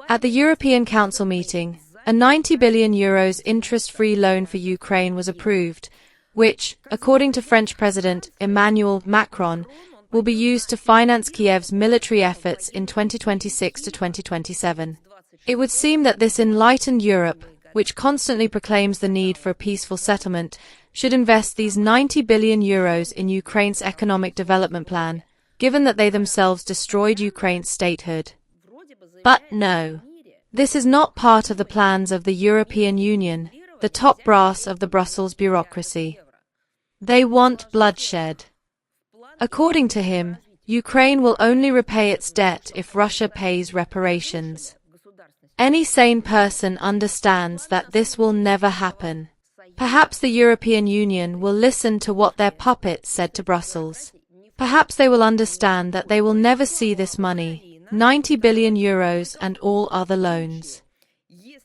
At the European Council meeting, a €90 billion interest-free loan for Ukraine was approved, which, according to French President Emmanuel Macron, will be used to finance Kiev's military efforts in 2026 to 2027. It would seem that this enlightened Europe, which constantly proclaims the need for a peaceful settlement, should invest these €90 billion in Ukraine's economic development plan, given that they themselves destroyed Ukraine's statehood. But no. This is not part of the plans of the European Union, the top brass of the Brussels bureaucracy. They want bloodshed. According to him, Ukraine will only repay its debt if Russia pays reparations. Any sane person understands that this will never happen. Perhaps the European Union will listen to what their puppets said to Brussels. Perhaps they will understand that they will never see this money, €90 billion and all other loans.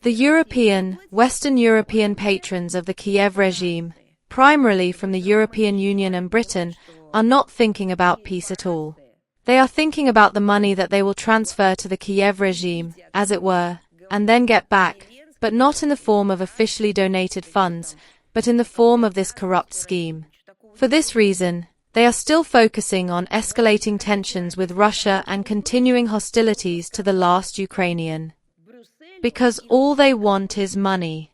The Western European patrons of the Kiev regime, primarily from the European Union and Britain, are not thinking about peace at all. They are thinking about the money that they will transfer to the Kiev regime, as it were, and then get back, but not in the form of officially donated funds, but in the form of this corrupt scheme. For this reason, they are still focusing on escalating tensions with Russia and continuing hostilities to the last Ukrainian. Because all they want is money.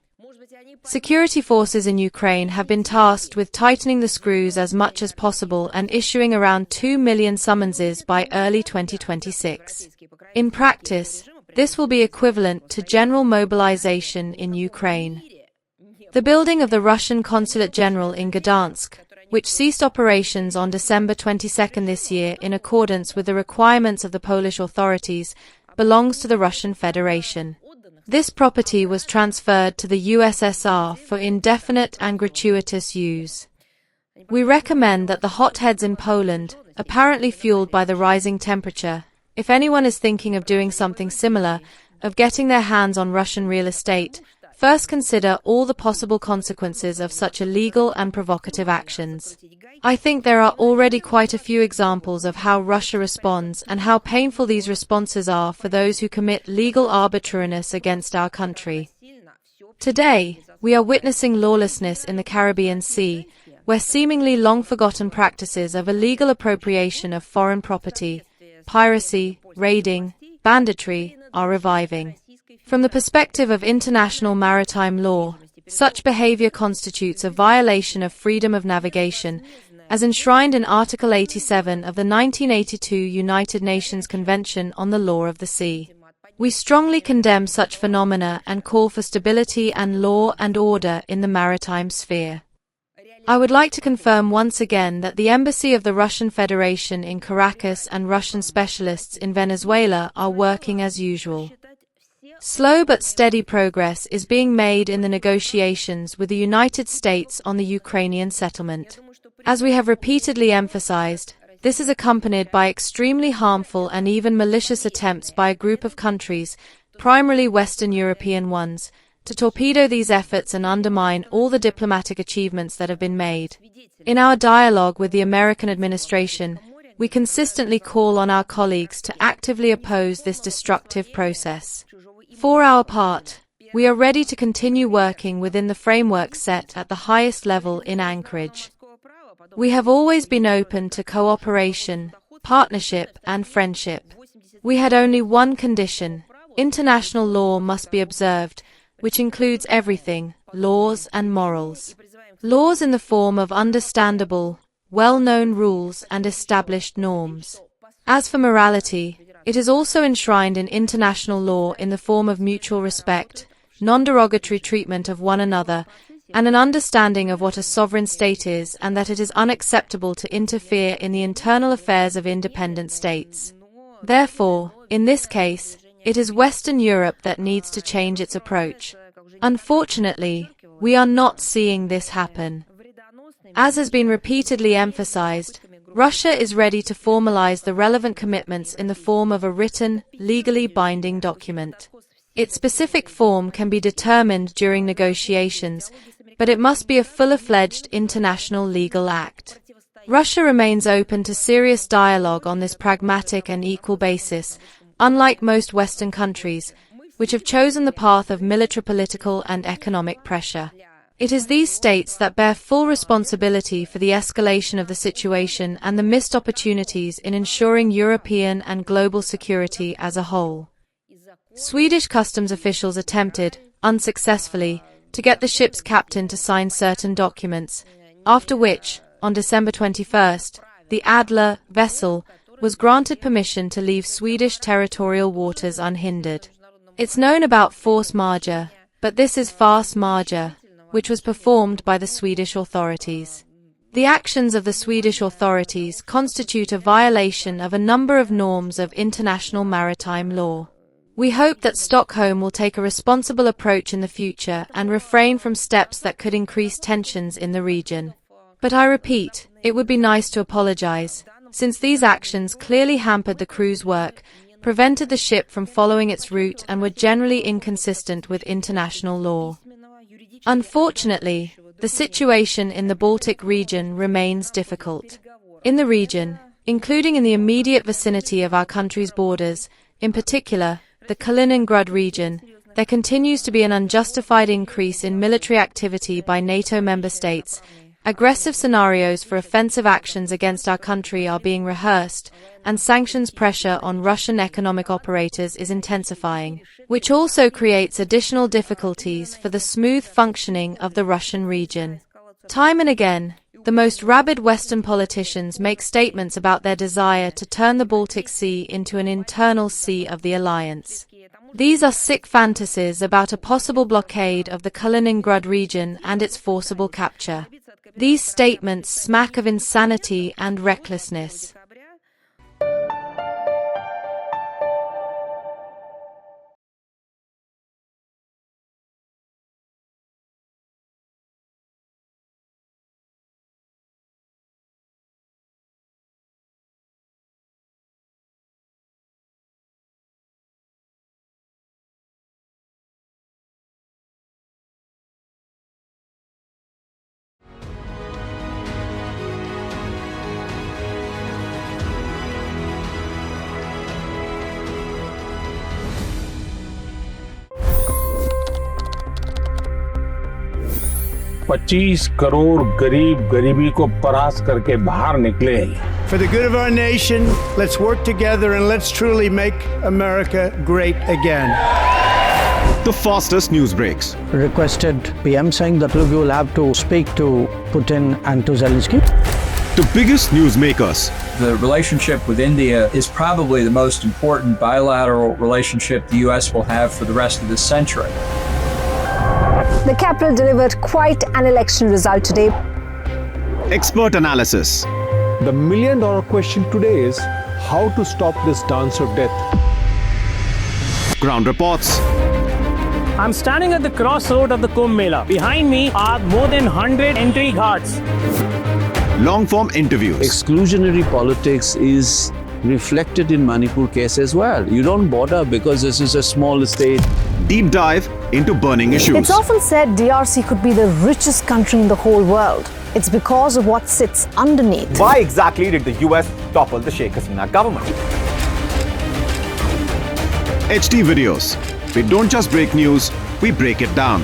Security forces in Ukraine have been tasked with tightening the screws as much as possible and issuing around 2 million summonses by early 2026. In practice, this will be equivalent to general mobilization in Ukraine. The building of the Russian Consulate General in Gdansk, which ceased operations on December 22 this year in accordance with the requirements of the Polish authorities, belongs to the Russian Federation. This property was transferred to the USSR for indefinite and gratuitous use. We recommend that the hotheads in Poland, apparently fueled by the rising temperature, if anyone is thinking of doing something similar, of getting their hands on Russian real estate, first consider all the possible consequences of such illegal and provocative actions. I think there are already quite a few examples of how Russia responds and how painful these responses are for those who commit legal arbitrariness against our country. Today, we are witnessing lawlessness in the Caribbean Sea, where seemingly long-forgotten practices of illegal appropriation of foreign property, piracy, raiding, banditry, are reviving. From the perspective of international maritime law, such behavior constitutes a violation of freedom of navigation, as enshrined in Article 87 of the 1982 United Nations Convention on the Law of the Sea. We strongly condemn such phenomena and call for stability and law and order in the maritime sphere. I would like to confirm once again that the Embassy of the Russian Federation in Caracas and Russian specialists in Venezuela are working as usual. Slow but steady progress is being made in the negotiations with the United States on the Ukrainian settlement. As we have repeatedly emphasized, this is accompanied by extremely harmful and even malicious attempts by a group of countries, primarily Western European ones, to torpedo these efforts and undermine all the diplomatic achievements that have been made. In our dialogue with the American administration, we consistently call on our colleagues to actively oppose this destructive process. For our part, we are ready to continue working within the framework set at the highest level in Anchorage. We have always been open to cooperation, partnership, and friendship. We had only one condition: international law must be observed, which includes everything, laws and morals. Laws in the form of understandable, well-known rules and established norms. As for morality, it is also enshrined in international law in the form of mutual respect, non-derogatory treatment of one another, and an understanding of what a sovereign state is and that it is unacceptable to interfere in the internal affairs of independent states. Therefore, in this case, it is Western Europe that needs to change its approach. Unfortunately, we are not seeing this happen. As has been repeatedly emphasized, Russia is ready to formalize the relevant commitments in the form of a written, legally binding document. Its specific form can be determined during negotiations, but it must be a full-fledged international legal act. Russia remains open to serious dialogue on this pragmatic and equal basis, unlike most Western countries, which have chosen the path of military, political, and economic pressure. It is these states that bear full responsibility for the escalation of the situation and the missed opportunities in ensuring European and global security as a whole. Swedish customs officials attempted, unsuccessfully, to get the ship's captain to sign certain documents, after which, on December 21st, the Adler vessel was granted permission to leave Swedish territorial waters unhindered. It's known about force majeure, but this is farce majeure, which was performed by the Swedish authorities. The actions of the Swedish authorities constitute a violation of a number of norms of international maritime law. We hope that Stockholm will take a responsible approach in the future and refrain from steps that could increase tensions in the region. But I repeat, it would be nice to apologize, since these actions clearly hampered the crew's work, prevented the ship from following its route, and were generally inconsistent with international law. Unfortunately, the situation in the Baltic region remains difficult. In the region, including in the immediate vicinity of our country's borders, in particular, the Kaliningrad region, there continues to be an unjustified increase in military activity by NATO member states. Aggressive scenarios for offensive actions against our country are being rehearsed, and sanctions pressure on Russian economic operators is intensifying, which also creates additional difficulties for the smooth functioning of the Russian region. Time and again, the most rabid Western politicians make statements about their desire to turn the Baltic Sea into an internal sea of the alliance. These are sick fantasies about a possible blockade of the Kaliningrad region and its forcible capture. These statements smack of insanity and recklessness. $25 crore गरीब गरीबी को परास्त करके बाहर निकले। For the good of our nation, let's work together and let's truly make America great again. The fastest news breaks. Requested PM saying that look, you will have to speak to Putin and to Zelensky. The biggest news makers. The relationship with India is probably the most important bilateral relationship the U.S. will have for the rest of this century. The capital delivered quite an election result today. Expert analysis. The million-dollar question today is how to stop this dance of death. Ground reports. I'm standing at the crossroad of the Kumbh Mela. Behind me are more than 100 entry guards. Long-form interviews. Exclusionary politics is reflected in Manipur case as well. You don't bother because this is a small state. Deep dive into burning issues. It's often said DRC could be the richest country in the whole world. It's because of what sits underneath. Why exactly did the US topple the Sheikh Hasina government? HD videos. We don't just break news, we break it down.